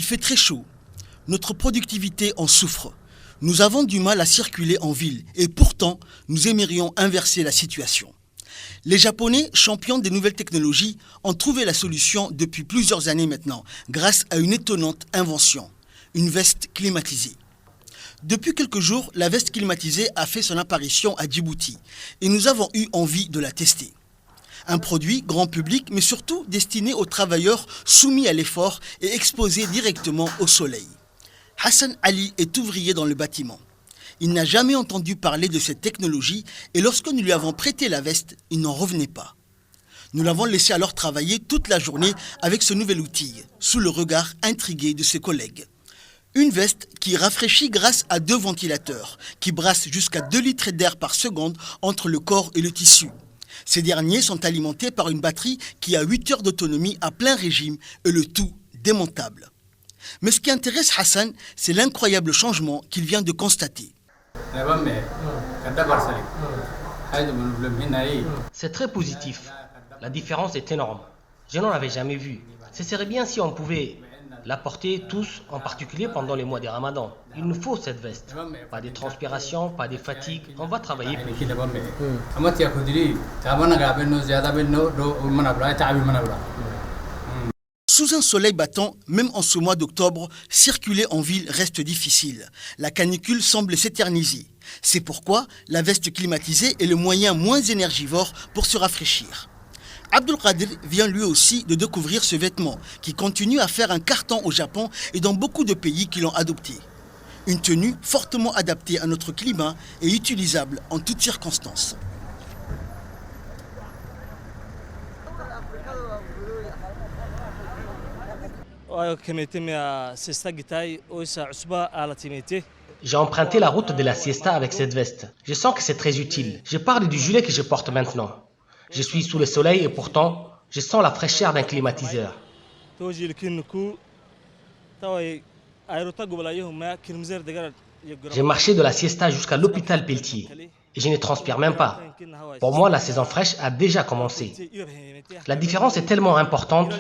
Il fait très chaud. Notre productivité en souffre. Nous avons du mal à circuler en ville et pourtant, nous aimerions inverser la situation. Les Japonais, champions des nouvelles technologies, ont trouvé la solution depuis plusieurs années maintenant, grâce à une étonnante invention, une veste climatisée. Depuis quelques jours, la veste climatisée a fait son apparition à Djibouti et nous avons eu envie de la tester. Un produit grand public, mais surtout destiné aux travailleurs soumis à l'effort et exposés directement au soleil. Hassan Ali est ouvrier dans le bâtiment. Il n'a jamais entendu parler de cette technologie et lorsque nous lui avons prêté la veste, il n'en revenait pas. Nous l'avons laissé alors travailler toute la journée avec ce nouvel outil, sous le regard intrigué de ses collègues. Une veste qui rafraîchit grâce à 2 ventilateurs, qui brassent jusqu'à 2 litres d'air par seconde entre le corps et le tissu. Ces derniers sont alimentés par une batterie qui a 8 heures d'autonomie à plein régime et le tout démontable. Mais ce qui intéresse Hassan, c'est l'incroyable changement qu'il vient de constater. C'est très positif. La différence est énorme. Je n'en avais jamais vu. Ce serait bien si on pouvait la porter tous, en particulier pendant les mois des Ramadans. Il nous faut cette veste. Pas de transpiration, pas de fatigue. On va travailler plus. Sous un soleil battant, même en ce mois d'octobre, circuler en ville reste difficile. La canicule semble s'éterniser. C'est pourquoi la veste climatisée est le moyen moins énergivore pour se rafraîchir. Abdulkadir vient lui aussi de découvrir ce vêtement qui continue à faire un carton au Japon et dans beaucoup de pays qui l'ont adopté. Une tenue fortement adaptée à notre climat et utilisable en toutes circonstances. J'ai emprunté la route de la siesta avec cette veste. Je sens que c'est très utile. Je parle du gilet que je porte maintenant. Je suis sous le soleil et pourtant, je sens la fraîcheur d'un climatiseur. J'ai marché de la siesta jusqu'à l'hôpital Pelletier et je ne transpire même pas. Pour moi, la saison fraîche a déjà commencé. La différence est tellement importante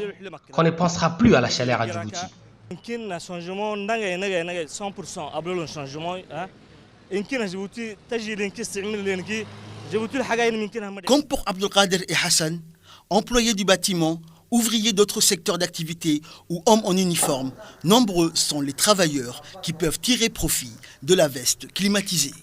qu'on ne pensera plus à la chaleur à Djibouti. Comme pour Abdulkadir et Hassan, employés du bâtiment, ouvriers d'autres secteurs d'activité ou hommes en uniforme, nombreux sont les travailleurs qui peuvent tirer profit de la veste climatisée.